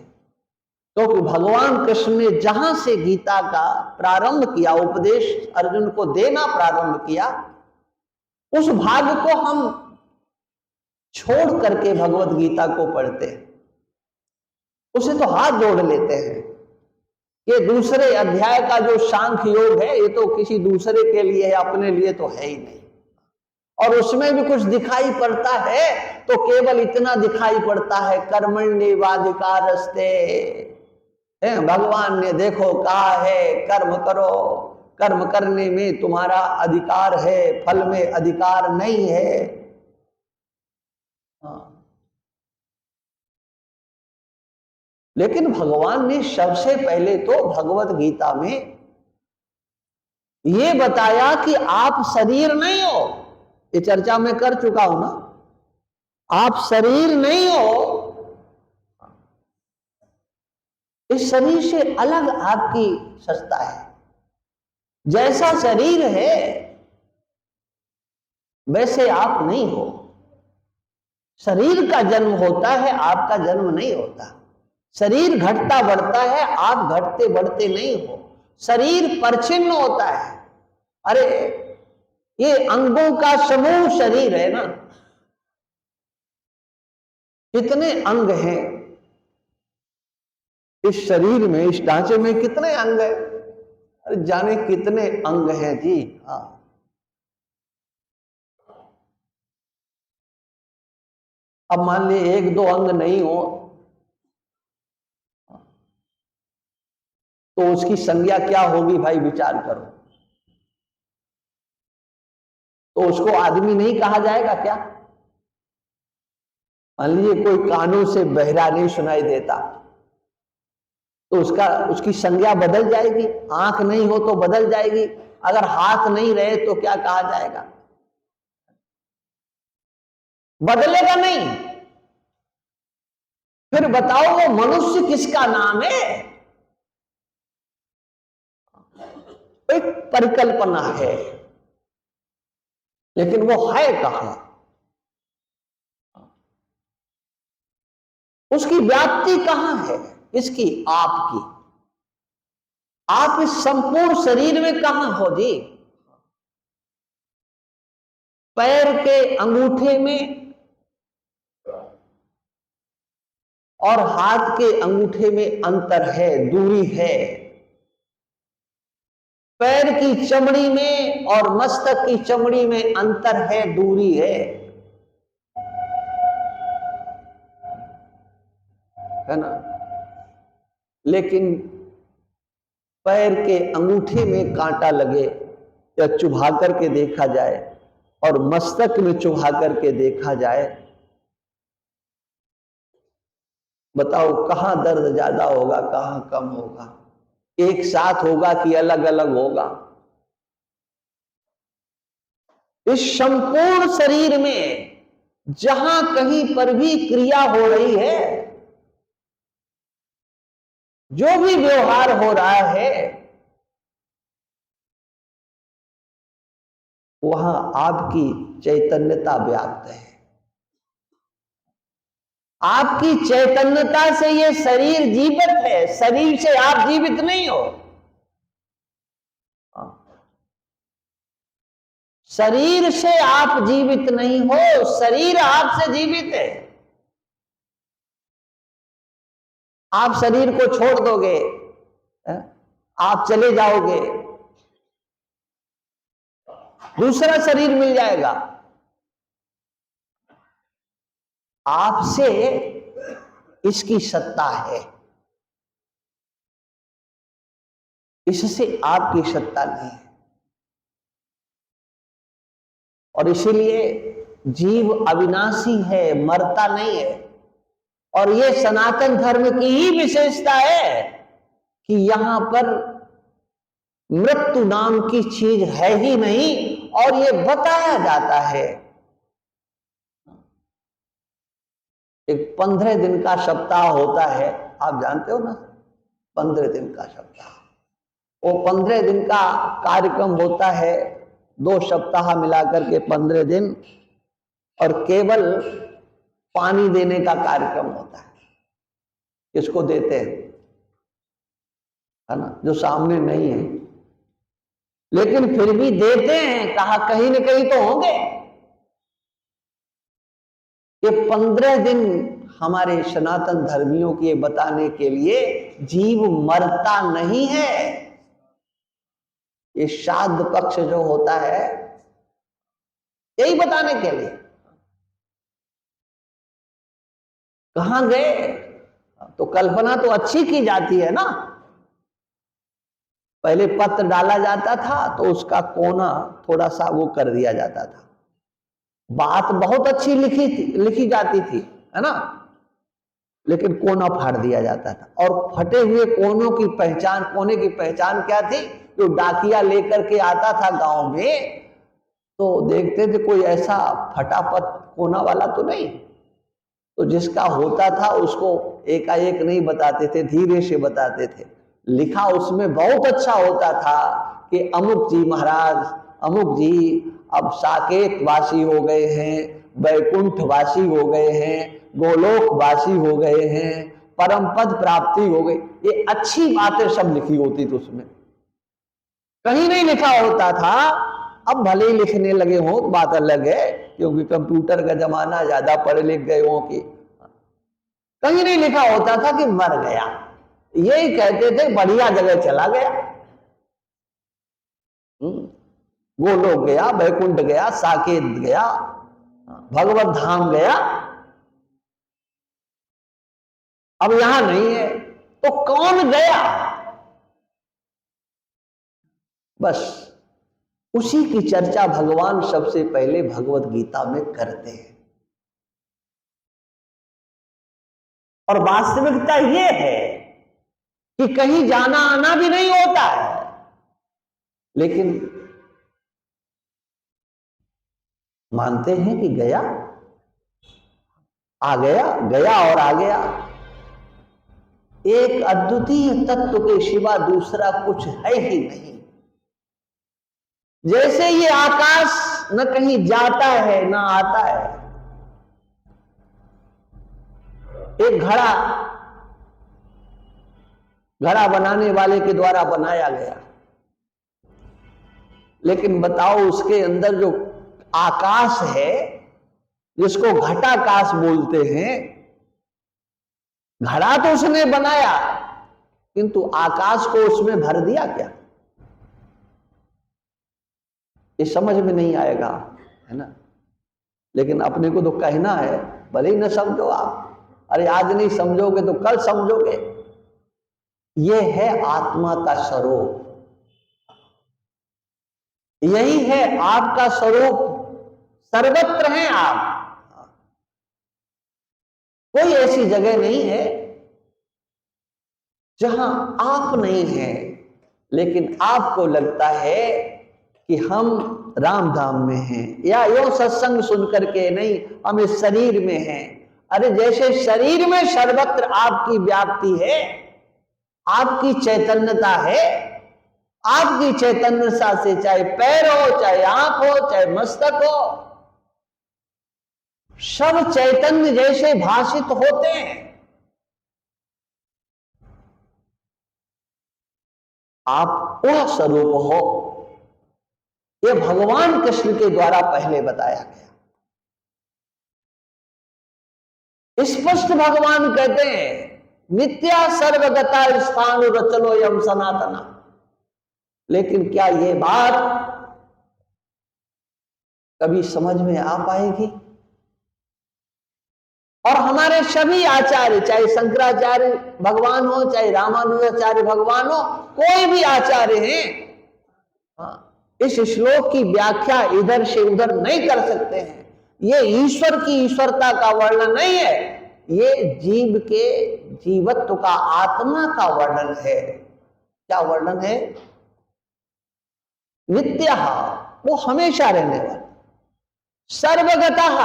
क्योंकि भगवान कृष्ण ने जहां से गीता का प्रारंभ किया, उपदेश अर्जुन को देना प्रारंभ किया, उस भाग को हम छोड़ करके भगवत गीता को पढ़ते हैं, उसे तो हाथ जोड़ लेते हैं। ये दूसरे अध्याय का जो सांख्य योग है, ये तो किसी दूसरे के लिए है, अपने लिए तो है ही नहीं। और उसमें भी कुछ दिखाई पड़ता है तो केवल इतना दिखाई पड़ता है, कर्मण्येवाधिकारस्ते। भगवान ने देखो कहा है कर्म करो, कर्म करने में तुम्हारा अधिकार है, फल में अधिकार नहीं है। लेकिन भगवान ने सबसे पहले तो भगवत गीता में ये बताया कि आप शरीर नहीं हो। ये चर्चा मैं कर चुका हूं ना, आप शरीर नहीं हो। इस शरीर से अलग आपकी सत्ता है। जैसा शरीर है वैसे आप नहीं हो। शरीर का जन्म होता है, आपका जन्म नहीं होता। शरीर घटता बढ़ता है, आप घटते बढ़ते नहीं हो। शरीर परिच्छिन्न होता है। अरे ये अंगों का समूह शरीर है ना। कितने अंग हैं इस शरीर में, इस ढांचे में कितने अंग हैं? अरे जाने कितने अंग हैं जी। हाँ, अब मान लीजिए एक दो अंग नहीं हो तो उसकी संज्ञा क्या होगी भाई, विचार करो। तो उसको आदमी नहीं कहा जाएगा क्या? मान लीजिए कोई कानों से बहरा नहीं सुनाई देता तो उसकी संज्ञा बदल जाएगी। आंख नहीं हो तो बदल जाएगी। अगर हाथ नहीं रहे तो क्या कहा जाएगा? बदलेगा नहीं। फिर बताओ वो मनुष्य किसका नाम है? एक परिकल्पना है, लेकिन वो है कहां? उसकी व्याप्ति कहां है? इसकी, आपकी। आप इस संपूर्ण शरीर में कहां हो जी? पैर के अंगूठे में और हाथ के अंगूठे में अंतर है, दूरी है। पैर की चमड़ी में और मस्तक की चमड़ी में अंतर है, दूरी है ना? लेकिन पैर के अंगूठे में कांटा लगे या चुभा करके देखा जाए और मस्तक में चुभा करके देखा जाए, बताओ कहां दर्द ज्यादा होगा, कहां कम होगा? एक साथ होगा कि अलग अलग होगा? इस संपूर्ण शरीर में जहां कहीं पर भी क्रिया हो रही है, जो भी व्यवहार हो रहा है, वहां आपकी चैतन्यता व्याप्त है। आपकी चैतन्यता से ये शरीर जीवित है। शरीर से आप जीवित नहीं हो। शरीर से आप जीवित नहीं हो, शरीर आपसे जीवित है। आप शरीर को छोड़ दोगे, आप चले जाओगे, दूसरा शरीर मिल जाएगा। आपसे इसकी सत्ता है, इससे आपकी सत्ता नहीं है। और इसीलिए जीव अविनाशी है, मरता नहीं है। और ये सनातन धर्म की ही विशेषता है कि यहां पर मृत्यु नाम की चीज है ही नहीं, और ये बताया जाता है। एक 15 दिन का सप्ताह होता है, आप जानते हो ना, 15 दिन का सप्ताह। वो 15 दिन का कार्यक्रम होता है, 2 सप्ताह मिलाकर के 15 दिन, और केवल पानी देने का कार्यक्रम होता है। किसको देते हैं, है ना, जो सामने नहीं है, लेकिन फिर भी देते हैं। कहा कहीं न कहीं तो होंगे। ये 15 दिन हमारे सनातन धर्मियों के बताने के लिए जीव मरता नहीं है। ये श्राद्ध पक्ष जो होता है, यही बताने के लिए। कहां गए? तो कल्पना तो अच्छी की जाती है ना। पहले पत्र डाला जाता था तो उसका कोना थोड़ा सा वो कर दिया जाता था। बात बहुत अच्छी लिखी जाती थी, है ना। लेकिन कोना फाड़ दिया जाता था। और फटे हुए कोने की पहचान क्या थी? जो डाकिया लेकर के आता था गांव में, तो देखते थे कोई ऐसा फटाफट कोना वाला तो नहीं, तो जिसका होता था उसको एकाएक नहीं बताते थे, धीरे से बताते थे। लिखा उसमें बहुत अच्छा होता था कि अमुक जी महाराज, अमुक जी अब साकेत वासी हो गए हैं, वैकुंठ वासी हो गए हैं, गोलोक वासी हो गए हैं, परम पद प्राप्ति हो गई। ये अच्छी बातें सब लिखी होती थी उसमें, कहीं नहीं लिखा होता था। अब भले ही लिखने लगे हो बात अलग है, क्योंकि कंप्यूटर का जमाना, ज्यादा पढ़े लिख गए हो कि कहीं नहीं लिखा होता था कि मर गया, यही कहते थे बढ़िया जगह चला गया, गोलोक गया, वैकुंठ गया, साकेत गया, भगवत धाम गया। अब यहां नहीं है तो कौन गया? बस उसी की चर्चा भगवान सबसे पहले भगवत गीता में करते हैं। और वास्तविकता यह है कि कहीं जाना आना भी नहीं होता है, लेकिन मानते हैं कि गया, आ गया, गया और आ गया। एक अद्वितीय तत्व के सिवा दूसरा कुछ है ही नहीं। जैसे ये आकाश न कहीं जाता है न आता है। एक घड़ा बनाने वाले के द्वारा बनाया गया, लेकिन बताओ उसके अंदर जो आकाश है, जिसको घटाकाश बोलते हैं, घड़ा तो उसने बनाया, किंतु आकाश को उसमें भर दिया क्या? ये समझ में नहीं आएगा, है ना? लेकिन अपने को तो कहना है, भले ही न समझो आप, अरे आज नहीं समझोगे तो कल समझोगे। यह है आत्मा का स्वरूप, यही है आपका स्वरूप। सर्वत्र हैं आप, कोई ऐसी जगह नहीं है जहां आप नहीं हैं। लेकिन आपको लगता है कि हम राम धाम में हैं, या यो सत्संग सुन करके नहीं, हम इस शरीर में हैं। अरे जैसे शरीर में सर्वत्र आपकी व्याप्ति है, आपकी चैतन्यता है, आपकी चैतन्यता से चाहे पैर हो, चाहे आंख हो, चाहे मस्तक हो, सब चैतन्य जैसे भाषित होते हैं। आप वह स्वरूप हो, यह भगवान कृष्ण के द्वारा पहले बताया गया। स्पष्ट भगवान कहते हैं, नित्या सर्वगता स्थान रचनो यम सनातना। लेकिन क्या यह बात कभी समझ में आ पाएगी? और हमारे सभी आचार्य, चाहे शंकराचार्य भगवान हो, चाहे रामानुजाचार्य भगवान हो, कोई भी आचार्य हैं, इस श्लोक की व्याख्या इधर से उधर नहीं कर सकते हैं। ये ईश्वर की ईश्वरता का वर्णन नहीं है, ये जीव के जीवत्व का, आत्मा का वर्णन है। क्या वर्णन है? नित्य, वो हमेशा रहने वाला, सर्वगतः,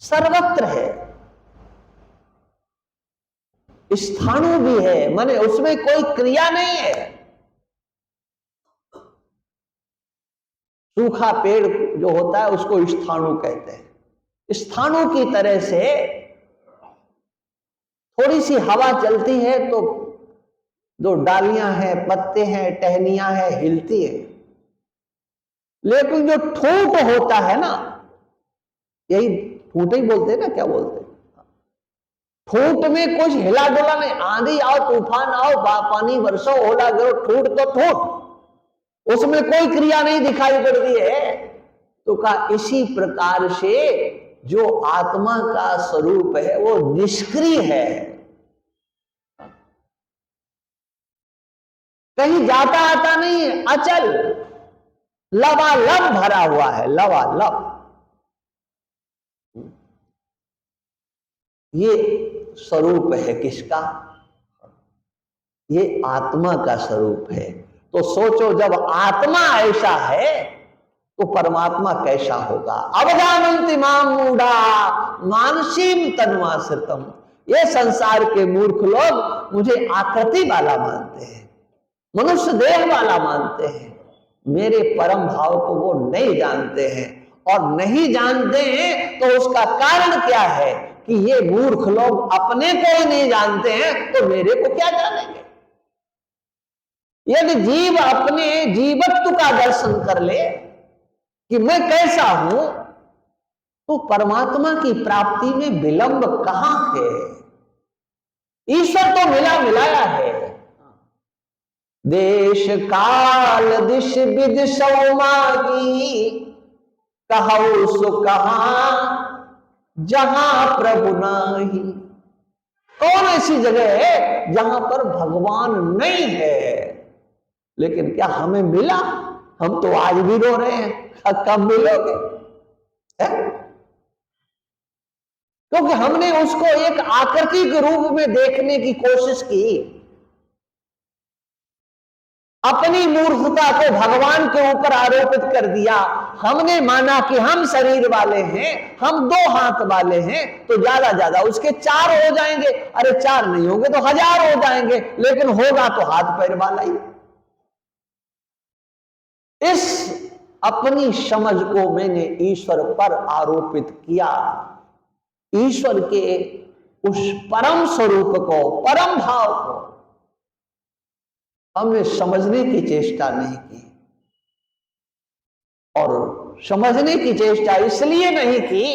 सर्वत्र है, स्थाणु भी है, माने उसमें कोई क्रिया नहीं है। सूखा पेड़ जो होता है उसको स्थाणु कहते हैं। स्थाणु की तरह से थोड़ी सी हवा चलती है तो जो डालियां हैं, पत्ते हैं, टहनियां हैं, हिलती है। लेकिन जो ठोट होता है ना, यही ठूंठ ही बोलते हैं ना, क्या बोलते हैं, ठूंठ में कुछ हिला डुला नहीं। आंधी आओ, तूफान आओ, पानी बरसो, ओला गिरो, ठूंठ तो ठूंठ, उसमें कोई क्रिया नहीं दिखाई पड़ती है। तो कहा इसी प्रकार से जो आत्मा का स्वरूप है वो निष्क्रिय है, कहीं जाता आता नहीं है, अचल, लबालब भरा हुआ है, लबालब। ये स्वरूप है किसका? ये आत्मा का स्वरूप है। तो सोचो, जब आत्मा ऐसा है तो परमात्मा कैसा होगा? अवजानन्ति माम मूढ़ा मानसीम तन्वाश्रितम। ये संसार के मूर्ख लोग मुझे आकृति वाला मानते हैं, मनुष्य देह वाला मानते हैं, मेरे परम भाव को वो नहीं जानते हैं। और नहीं जानते हैं तो उसका कारण क्या है कि ये मूर्ख लोग अपने को ही नहीं जानते हैं तो मेरे को क्या जानेंगे? यदि जीव अपने जीवत्व का दर्शन कर ले कि मैं कैसा हूं, तो परमात्मा की प्राप्ति में विलंब कहां है? ईश्वर तो मिला मिलाया है। देश काल दिश विद सौमागी, कहु सो कहां जहां प्रभु नाही। कौन ऐसी जगह है जहां पर भगवान नहीं है? लेकिन क्या हमें मिला? हम तो आज भी रो रहे हैं, कब मिलोगे? क्योंकि हमने उसको एक आकृति के रूप में देखने की कोशिश की, अपनी मूर्खता को भगवान के ऊपर आरोपित कर दिया। हमने माना कि हम शरीर वाले हैं, हम 2 हाथ वाले हैं, तो ज्यादा उसके 4 हो जाएंगे। अरे 4 नहीं होंगे तो 1000 हो जाएंगे, लेकिन होगा तो हाथ पैर वाला ही। इस अपनी समझ को मैंने ईश्वर पर आरोपित किया। ईश्वर के उस परम स्वरूप को, परम भाव को हमने समझने की चेष्टा नहीं की। और समझने की चेष्टा इसलिए नहीं की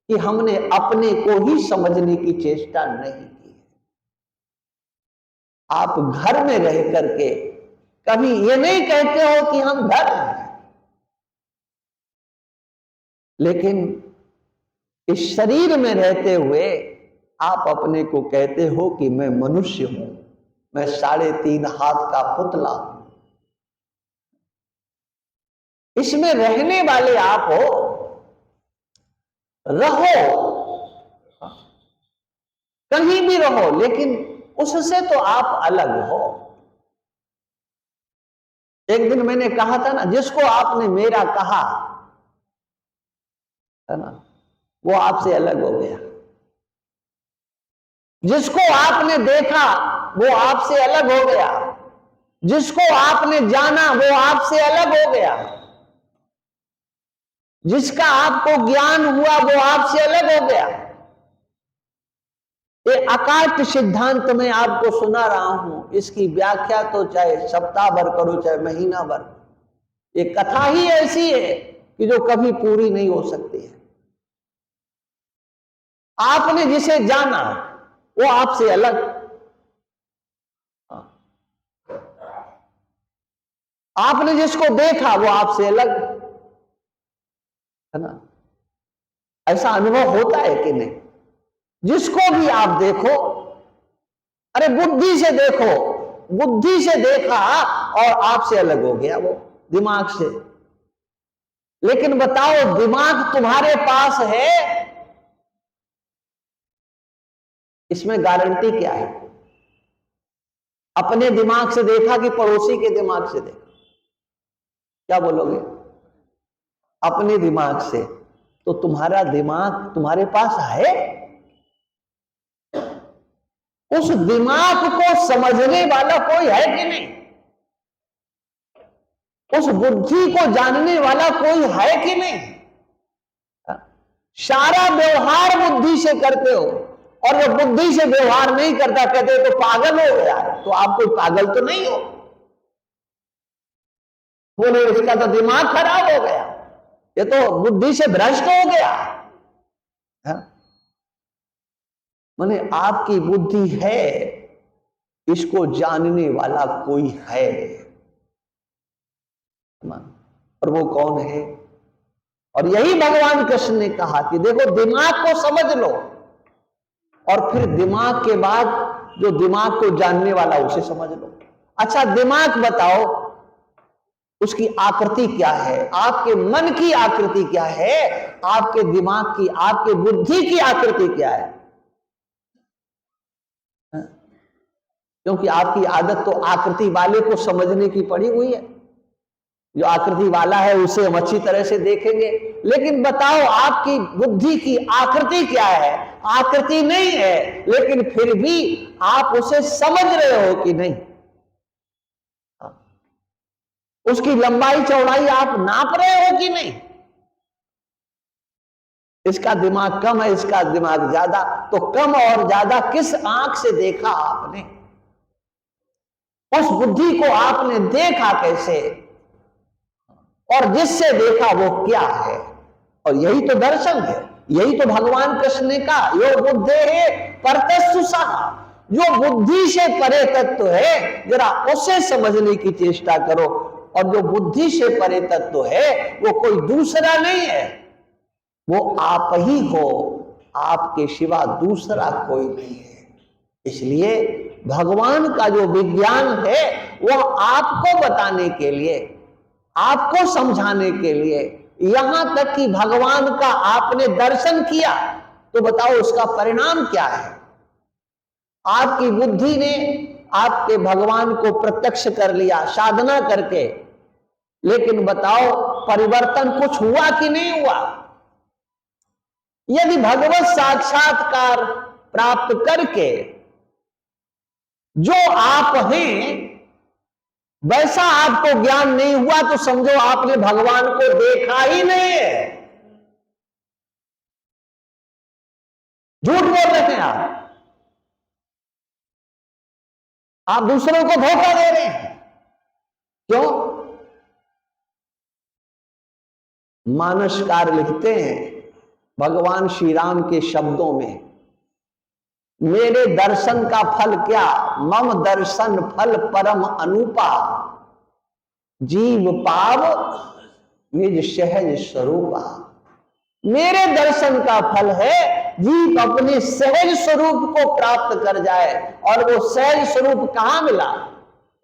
कि हमने अपने को ही समझने की चेष्टा नहीं की। आप घर में रह करके कभी ये नहीं कहते हो कि हम घर हैं, लेकिन इस शरीर में रहते हुए आप अपने को कहते हो कि मैं मनुष्य हूं, मैं 3.5 हाथ का पुतला हूं। इसमें रहने वाले आप हो, रहो, कहीं भी रहो, लेकिन उससे तो आप अलग हो। एक दिन मैंने कहा था ना, जिसको आपने मेरा कहा है ना, वो आपसे अलग हो गया। जिसको आपने देखा वो आपसे अलग हो गया। जिसको आपने जाना वो आपसे अलग हो गया। जिसका आपको ज्ञान हुआ वो आपसे अलग हो गया। ये अकाट्य सिद्धांत में आपको सुना रहा हूं, इसकी व्याख्या तो चाहे सप्ताह भर करो चाहे महीना भर, ये कथा ही ऐसी है कि जो कभी पूरी नहीं हो सकती है। आपने जिसे जाना वो आपसे अलग, आपने जिसको देखा वो आपसे अलग, है ना? ऐसा अनुभव होता है कि नहीं? जिसको भी आप देखो, अरे बुद्धि से देखो, बुद्धि से देखा और आपसे अलग हो गया वो दिमाग से। लेकिन बताओ, दिमाग तुम्हारे पास है, इसमें गारंटी क्या है? अपने दिमाग से देखा कि पड़ोसी के दिमाग से देखा? क्या बोलोगे? अपने दिमाग से। तो तुम्हारा दिमाग तुम्हारे पास है? उस दिमाग को समझने वाला कोई है कि नहीं? उस बुद्धि को जानने वाला कोई है कि नहीं? सारा व्यवहार बुद्धि से करते हो, और जो बुद्धि से व्यवहार नहीं करता कहते तो पागल हो गया। तो आप कोई पागल तो नहीं हो। बोले इसका तो दिमाग खराब हो गया, ये तो बुद्धि से भ्रष्ट हो गया। माने आपकी बुद्धि है, इसको जानने वाला कोई है, और वो कौन है? और यही भगवान कृष्ण ने कहा कि देखो, दिमाग को समझ लो, और फिर दिमाग के बाद जो दिमाग को जानने वाला उसे समझ लो। अच्छा, दिमाग बताओ, उसकी आकृति क्या है? आपके मन की आकृति क्या है? आपके दिमाग की, आपके बुद्धि की आकृति क्या है? क्योंकि आपकी आदत तो आकृति वाले को समझने की पड़ी हुई है। जो आकृति वाला है उसे हम अच्छी तरह से देखेंगे, लेकिन बताओ आपकी बुद्धि की आकृति क्या है? आकृति नहीं है, लेकिन फिर भी आप उसे समझ रहे हो कि नहीं? उसकी लंबाई चौड़ाई आप नाप रहे हो कि नहीं? इसका दिमाग कम है, इसका दिमाग ज्यादा, तो कम और ज्यादा किस आंख से देखा आपने? उस बुद्धि को आपने देखा कैसे? और जिससे देखा वो क्या है? और यही तो दर्शन है, यही तो भगवान कृष्ण ने कहा, यो बुद्धे है परतस्तुसा, जो बुद्धि से परे तत्व है जरा उसे समझने की चेष्टा करो। और जो बुद्धि से परे तत्व है वो कोई दूसरा नहीं है, वो आप ही हो, आपके सिवा दूसरा कोई नहीं है। इसलिए भगवान का जो विज्ञान है वह आपको बताने के लिए, आपको समझाने के लिए, यहां तक कि भगवान का आपने दर्शन किया तो बताओ उसका परिणाम क्या है? आपकी बुद्धि ने आपके भगवान को प्रत्यक्ष कर लिया साधना करके, लेकिन बताओ परिवर्तन कुछ हुआ कि नहीं हुआ? यदि भगवत साक्षात्कार प्राप्त करके जो आप हैं वैसा आपको ज्ञान नहीं हुआ तो समझो आपने भगवान को देखा ही नहीं है। झूठ बोल रहे हैं आप दूसरों को धोखा दे रहे हैं। क्यों? मानसकार लिखते हैं भगवान श्री राम के शब्दों में, मेरे दर्शन का फल क्या? मम दर्शन फल परम अनुपा, जीव पाव निज सहज स्वरूपा। मेरे दर्शन का फल है जीव अपने सहज स्वरूप को प्राप्त कर जाए। और वो सहज स्वरूप कहां मिला?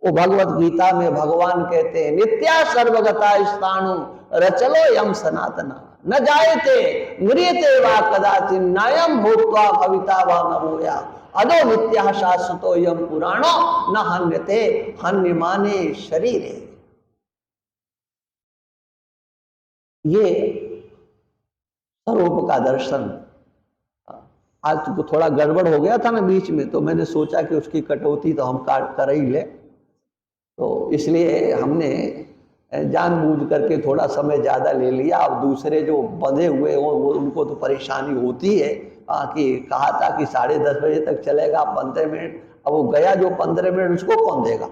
वो भगवत गीता में भगवान कहते हैं, नित्या सर्वगता स्थाणु रचलो यम सनातना न जायते म्रियते वा कदाचिन नायम भूत्वा भविता वा न भूया अदो नित्या शाश्वतो यम पुराणो न हन्यते हन्यमाने शरीरे। ये स्वरूप का दर्शन। आज तो थोड़ा गड़बड़ हो गया था ना बीच में, तो मैंने सोचा कि उसकी कटौती तो हम कर ही ले, तो इसलिए हमने जानबूझ करके थोड़ा समय ज़्यादा ले लिया। अब दूसरे जो बंधे हुए हो वो उनको तो परेशानी होती है कि कहा था कि 10:30 बजे तक चलेगा 15 मिनट, अब वो गया जो 15 मिनट उसको कौन देगा?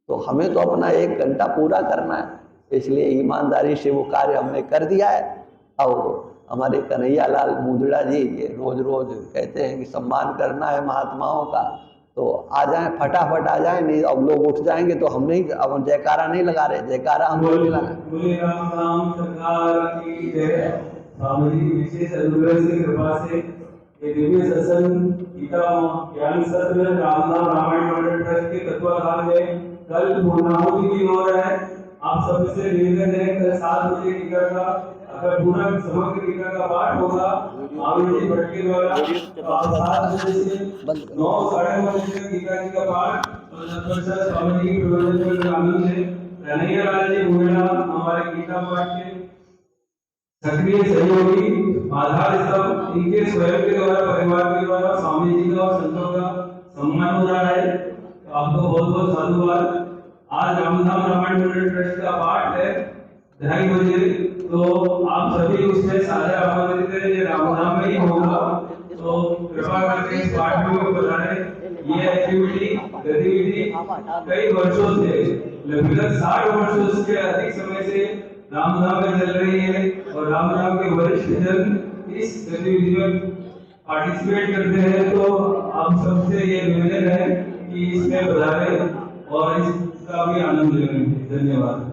तो हमें तो अपना 1 घंटा पूरा करना है, इसलिए ईमानदारी से वो कार्य हमने कर दिया है। और हमारे कन्हैया लाल मुंदड़ा जी ये रोज रोज कहते हैं कि सम्मान करना है महात्माओं का, तो आ जाएं, फटाफट आ जाएं, नहीं अब लोग उठ जाएंगे तो हम नहीं, अब जयकारा नहीं लगा रहे, जयकारा हम लोग नहीं लगा। विशेष अनुग्रह से कृपा से ये दिव्य सत्संग गीता ज्ञान सत्र रामनाम रामायण मंडल ट्रस्ट के तत्वाधान में कल पूर्णाहुति की हो रहा है। आप सबसे निवेदन है कल 7 बजे गीता का, अगर पूरा समग्र गीता का पाठ होगा महावीर जी भट्ट के द्वारा 7 बजे से 9 साढ़े 9 बजे तक गीता जी का पाठ और तत्पश्चात स्वामी जी के प्रवचन में आनंद है। कन्हैया लाल जी मुंदड़ा हमारे गीता पाठ के सक्रिय सहयोगी आधार स्तंभ, इनके स्वयं के द्वारा परिवार के द्वारा स्वामी जी का और संतों का सम्मान हो रहा है। तो आपको बहुत बहुत साधुवाद। आज रामधाम रामायण मंडल ट्रस्ट का पाठ है 2:30 बजे, तो आप सभी उसमें साझा आमंत्रित हैं। ये रामधाम में ही होगा, तो कृपा करके इस पाठ में पधारें। ये एक्टिविटी गतिविधि कई वर्षों से, लगभग 60 वर्षों से अधिक समय से रामधाम में चल रही है और रामधाम के वरिष्ठ जन इस गतिविधि में पार्टिसिपेट करते हैं। तो आप सबसे ये निवेदन है कि इसमें पधारें और इसका भी आनंद लें। धन्यवाद।